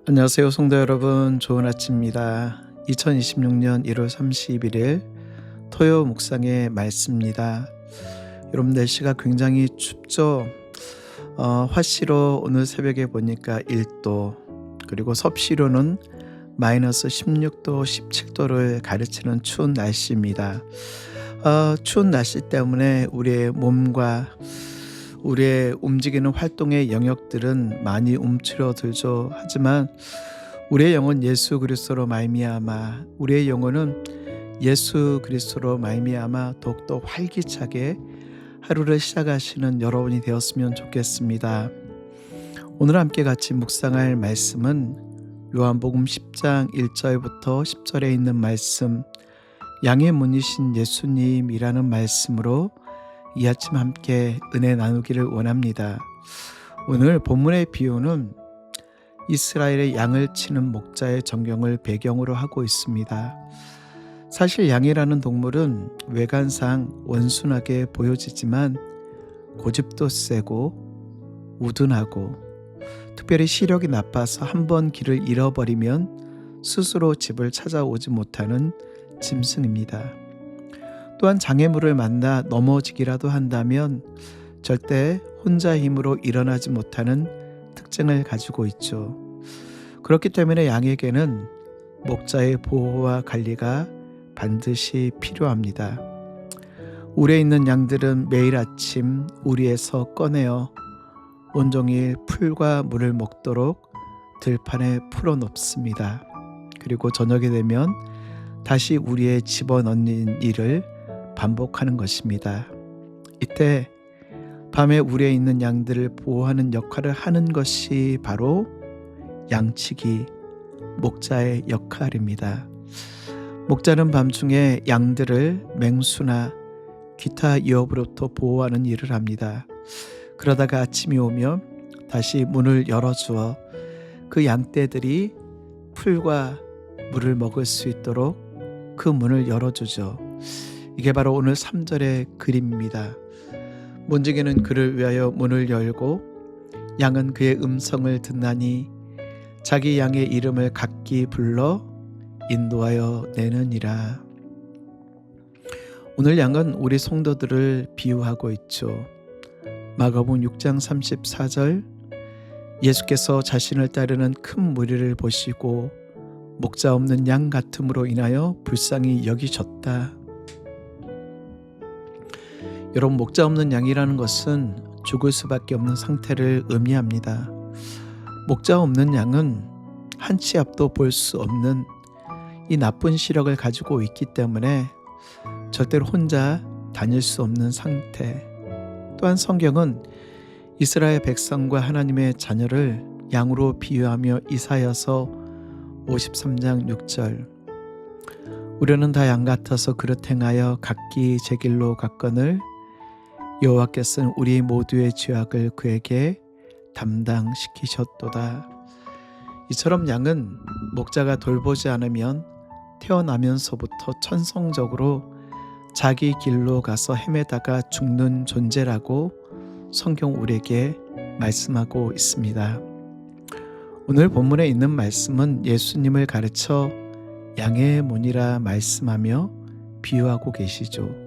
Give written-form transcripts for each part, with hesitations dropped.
안녕하세요, 성도 여러분. 좋은 아침입니다. 2026년 1월 31일 토요 묵상의 말씀입니다. 여러분, 날씨가 굉장히 춥죠? 화씨로 오늘 새벽에 보니까 1도, 그리고 섭씨로는 마이너스 16도, 17도를 가르치는 추운 날씨입니다. 추운 날씨 때문에 우리의 몸과 우리의 움직이는 활동의 영역들은 많이 움츠러들죠. 하지만 우리의 영혼 예수 그리스도로 말미암아, 우리의 영혼은 예수 그리스도로 말미암아 더욱더 활기차게 하루를 시작하시는 여러분이 되었으면 좋겠습니다. 오늘 함께 같이 묵상할 말씀은 요한복음 10장 1절부터 10절에 있는 말씀, 양의 문이신 예수님이라는 말씀으로 이 아침 함께 은혜 나누기를 원합니다. 오늘 본문의 비유는 이스라엘의 양을 치는 목자의 전경을 배경으로 하고 있습니다. 사실 양이라는 동물은 외관상 원순하게 보여지지만 고집도 세고 우둔하고, 특별히 시력이 나빠서 한번 길을 잃어버리면 스스로 집을 찾아오지 못하는 짐승입니다. 또한 장애물을 만나 넘어지기라도 한다면 절대 혼자 힘으로 일어나지 못하는 특징을 가지고 있죠. 그렇기 때문에 양에게는 목자의 보호와 관리가 반드시 필요합니다. 우리에 있는 양들은 매일 아침 우리에서 꺼내어 온종일 풀과 물을 먹도록 들판에 풀어놓습니다. 그리고 저녁이 되면 다시 우리에 집어넣는 일을 반복하는 것입니다. 이때 밤에 우리에 있는 양들을 보호하는 역할을 하는 것이 바로 양치기, 목자의 역할입니다. 목자는 밤중에 양들을 맹수나 기타 위협으로부터 보호하는 일을 합니다. 그러다가 아침이 오면 다시 문을 열어주어 그 양떼들이 풀과 물을 먹을 수 있도록 그 문을 열어주죠. 이게 바로 오늘 3절의 그림입니다. 문지기는 그를 위하여 문을 열고 양은 그의 음성을 듣나니 자기 양의 이름을 각기 불러 인도하여 내느니라. 오늘 양은 우리 성도들을 비유하고 있죠. 마가복음 6장 34절, 예수께서 자신을 따르는 큰 무리를 보시고 목자 없는 양 같음으로 인하여 불쌍히 여기셨다. 여러분, 목자 없는 양이라는 것은 죽을 수밖에 없는 상태를 의미합니다. 목자 없는 양은 한 치 앞도 볼 수 없는 이 나쁜 시력을 가지고 있기 때문에 절대로 혼자 다닐 수 없는 상태. 또한 성경은 이스라엘 백성과 하나님의 자녀를 양으로 비유하며 이사야서 53장 6절, 우리는 다 양 같아서 그릇 행하여 각기 제 길로 갔거늘 여호와께서는 우리 모두의 죄악을 그에게 담당시키셨도다. 이처럼 양은 목자가 돌보지 않으면 태어나면서부터 천성적으로 자기 길로 가서 헤매다가 죽는 존재라고 성경 우리에게 말씀하고 있습니다. 오늘 본문에 있는 말씀은 예수님을 가르쳐 양의 문이라 말씀하며 비유하고 계시죠.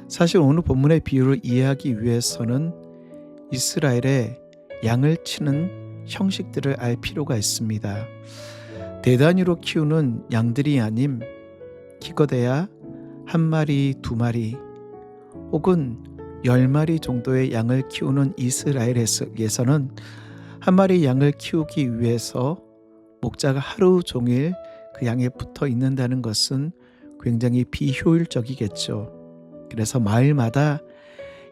사실 오늘 본문의 비유를 이해하기 위해서는 이스라엘의 양을 치는 형식들을 알 필요가 있습니다. 대단위로 키우는 양들이 아님 기껏해야 한 마리, 두 마리 혹은 10마리 정도의 양을 키우는 이스라엘에서는 한 마리 양을 키우기 위해서 목자가 하루 종일 그 양에 붙어 있는다는 것은 굉장히 비효율적이겠죠. 그래서 마을마다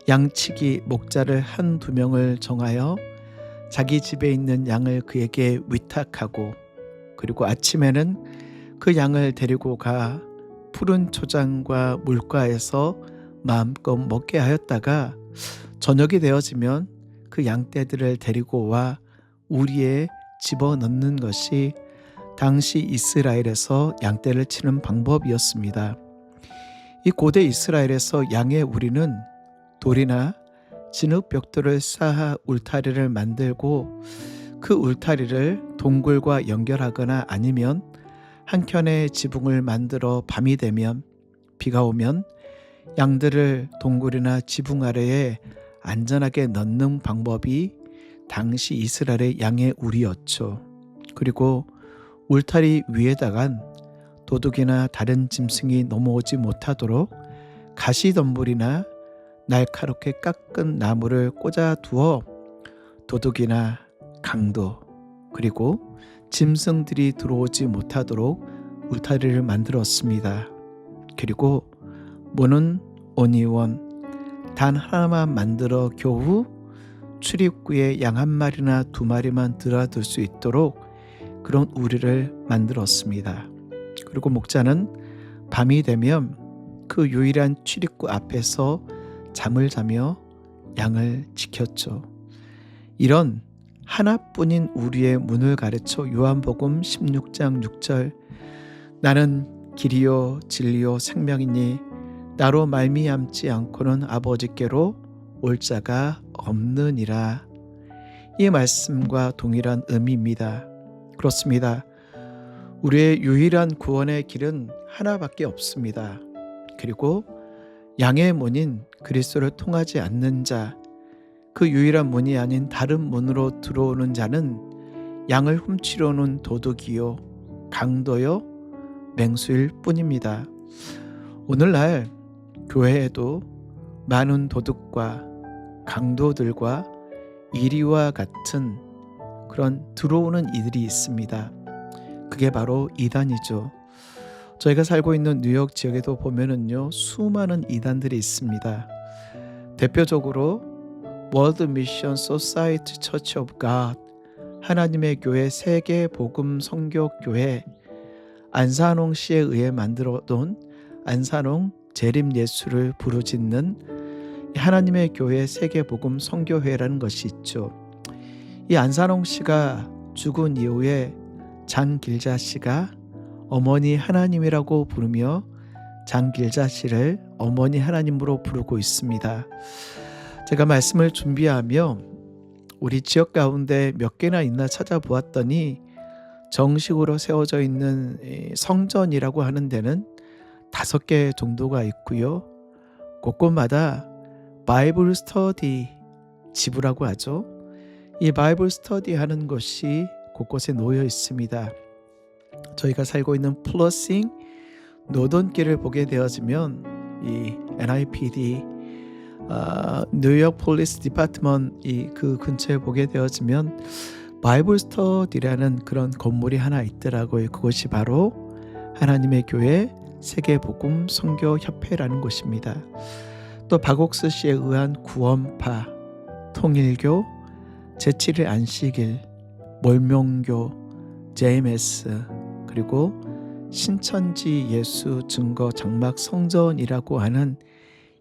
양치기 목자를 한두 명을 정하여 자기 집에 있는 양을 그에게 위탁하고, 그리고 아침에는 그 양을 데리고 가 푸른 초장과 물가에서 마음껏 먹게 하였다가 저녁이 되어지면 그 양떼들을 데리고 와 우리에 집어넣는 것이 당시 이스라엘에서 양떼를 치는 방법이었습니다. 이 고대 이스라엘에서 양의 우리는 돌이나 진흙 벽돌을 쌓아 울타리를 만들고 그 울타리를 동굴과 연결하거나 아니면 한켠에 지붕을 만들어 밤이 되면 비가 오면 양들을 동굴이나 지붕 아래에 안전하게 넣는 방법이 당시 이스라엘의 양의 울이었죠. 그리고 울타리 위에다간 도둑이나 다른 짐승이 넘어오지 못하도록 가시덤불이나 날카롭게 깎은 나무를 꽂아 두어 도둑이나 강도 그리고 짐승들이 들어오지 못하도록 울타리를 만들었습니다. 그리고 문은 온이원 단 하나만 만들어 겨우 출입구에 양 한 마리나 두 마리만 들어둘 수 있도록 그런 우리를 만들었습니다. 그리고 목자는 밤이 되면 그 유일한 출입구 앞에서 잠을 자며 양을 지켰죠. 이런 하나뿐인 우리의 문을 가르쳐 요한복음 16장 6절 나는 길이요 진리요 생명이니 나로 말미암지 않고는 아버지께로 올 자가 없느니라. 이 말씀과 동일한 의미입니다. 그렇습니다. 우리의 유일한 구원의 길은 하나밖에 없습니다. 그리고 양의 문인 그리스도를 통하지 않는 자, 그 유일한 문이 아닌 다른 문으로 들어오는 자는 양을 훔치려 오는 도둑이요 강도요 맹수일 뿐입니다. 오늘날 교회에도 많은 도둑과 강도들과 이리와 같은 그런 들어오는 이들이 있습니다. 그게 바로 이단이죠. 저희가 살고 있는 뉴욕 지역에도 보면은요 수많은 이단들이 있습니다. 대표적으로 월드 미션 소사이티 처치 오브 갓 하나님의 교회 세계 복음 선교 교회 안산홍 씨에 의해 만들어 놓은 안산홍 재림 예수를 부르짖는 하나님의 교회 세계 복음 선교회라는 것이 있죠. 이 안산홍 씨가 죽은 이후에 장길자 씨가 어머니 하나님이라고 부르며 장길자 씨를 어머니 하나님으로 부르고 있습니다. 제가 말씀을 준비하며 우리 지역 가운데 몇 개나 있나 찾아보았더니 정식으로 세워져 있는 성전이라고 하는 데는 5개 정도가 있고요. 곳곳마다 바이블 스터디 지부라고 하죠. 이 바이블 스터디 하는 것이 곳곳에 놓여 있습니다. 저희가 살고 있는 플러싱 노던길을 보게 되어지면 이 NIPD 뉴욕 폴리스 디파트먼트 그 근처에 보게 되어지면 바이블 스터디라는 그런 건물이 하나 있더라고요. 그것이 바로 하나님의 교회 세계복음 선교협회라는 곳입니다. 또 박옥수 씨에 의한 구원파, 통일교, 제7일 안식일, 몰명교, JMS 그리고 신천지 예수 증거 장막 성전이라고 하는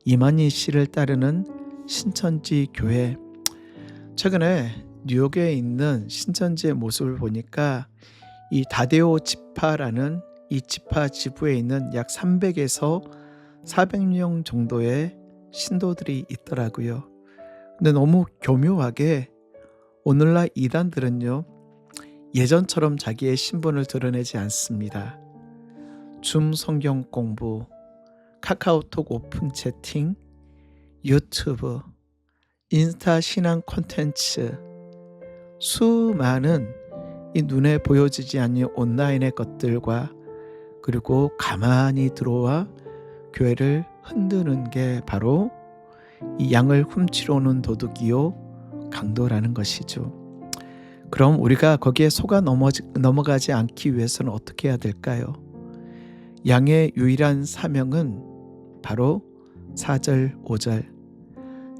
이만희 씨를 따르는 신천지 교회. 최근에 뉴욕에 있는 신천지의 모습을 보니까 이 다데오 지파라는 이 지파 지부에 있는 약 300에서 400명 정도의 신도들이 있더라고요. 근데 너무 교묘하게 오늘날 이단들은요 예전처럼 자기의 신분을 드러내지 않습니다. 줌 성경 공부, 카카오톡 오픈 채팅, 유튜브, 인스타 신앙 콘텐츠, 수많은 이 눈에 보여지지 않는 온라인의 것들과 그리고 가만히 들어와 교회를 흔드는 게 바로 이 양을 훔치러 오는 도둑이요 강도라는 것이죠. 그럼 우리가 거기에 속아 넘어가지 않기 위해서는 어떻게 해야 될까요? 양의 유일한 사명은 바로 4절 5절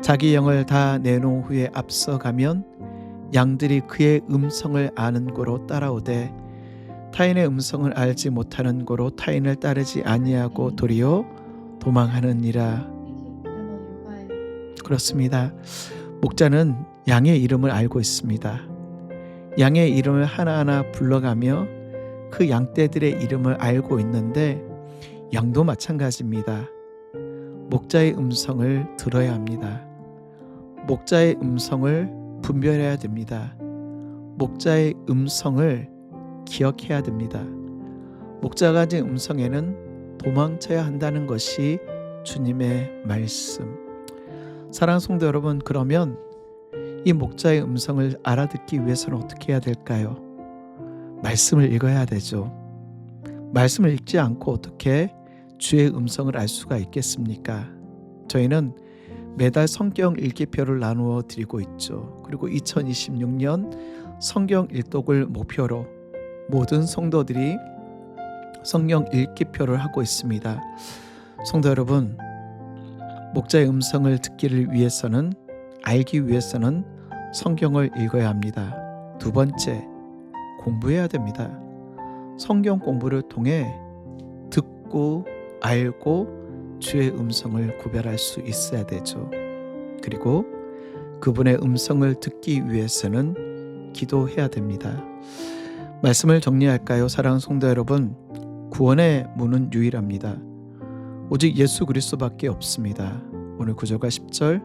자기 영을 다 내놓은 후에 앞서가면 양들이 그의 음성을 아는 고로 따라오되 타인의 음성을 알지 못하는 고로 타인을 따르지 아니하고 도리어 도망하느니라. 그렇습니다. 목자는 양의 이름을 알고 있습니다. 양의 이름을 하나하나 불러가며 그 양떼들의 이름을 알고 있는데 양도 마찬가지입니다. 목자의 음성을 들어야 합니다. 목자의 음성을 분별해야 됩니다. 목자의 음성을 기억해야 됩니다. 목자가 가진 음성에는 도망쳐야 한다는 것이 주님의 말씀. 사랑하는 성도 여러분, 그러면 이 목자의 음성을 알아듣기 위해서는 어떻게 해야 될까요? 말씀을 읽어야 되죠. 말씀을 읽지 않고 어떻게 주의 음성을 알 수가 있겠습니까? 저희는 매달 성경 읽기표를 나누어 드리고 있죠. 그리고 2026년 성경 일독을 목표로 모든 성도들이 성경 읽기표를 하고 있습니다. 성도 여러분, 목자의 음성을 듣기를 위해서는, 알기 위해서는 성경을 읽어야 합니다. 두 번째, 공부해야 됩니다. 성경 공부를 통해 듣고 알고 주의 음성을 구별할 수 있어야 되죠. 그리고 그분의 음성을 듣기 위해서는 기도해야 됩니다. 말씀을 정리할까요? 사랑하는 성도 여러분, 구원의 문은 유일합니다. 오직 예수 그리스도밖에 없습니다. 오늘 9절과 10절,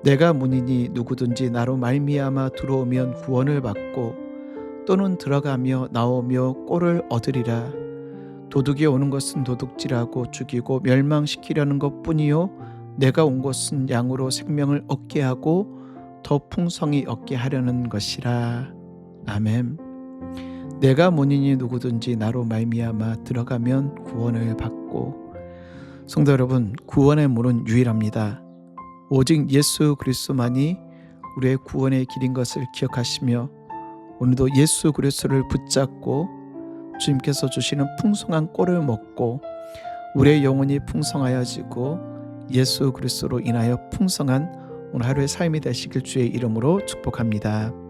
내가 문이니 누구든지 나로 말미암아 들어오면 구원을 받고 또는 들어가며 나오며 꼴을 얻으리라. 도둑이 오는 것은 도둑질하고 죽이고 멸망시키려는 것뿐이요 내가 온 것은 양으로 생명을 얻게 하고 더 풍성히 얻게 하려는 것이라. 아멘. 내가 문이니 누구든지 나로 말미암아 들어가면 구원을 받고. 성도 여러분, 구원의 문은 유일합니다. 오직 예수 그리스도만이 우리의 구원의 길인 것을 기억하시며 오늘도 예수 그리스도를 붙잡고 주님께서 주시는 풍성한 꼴을 먹고 우리의 영혼이 풍성하여지고 예수 그리스도로 인하여 풍성한 오늘 하루의 삶이 되시길 주의 이름으로 축복합니다.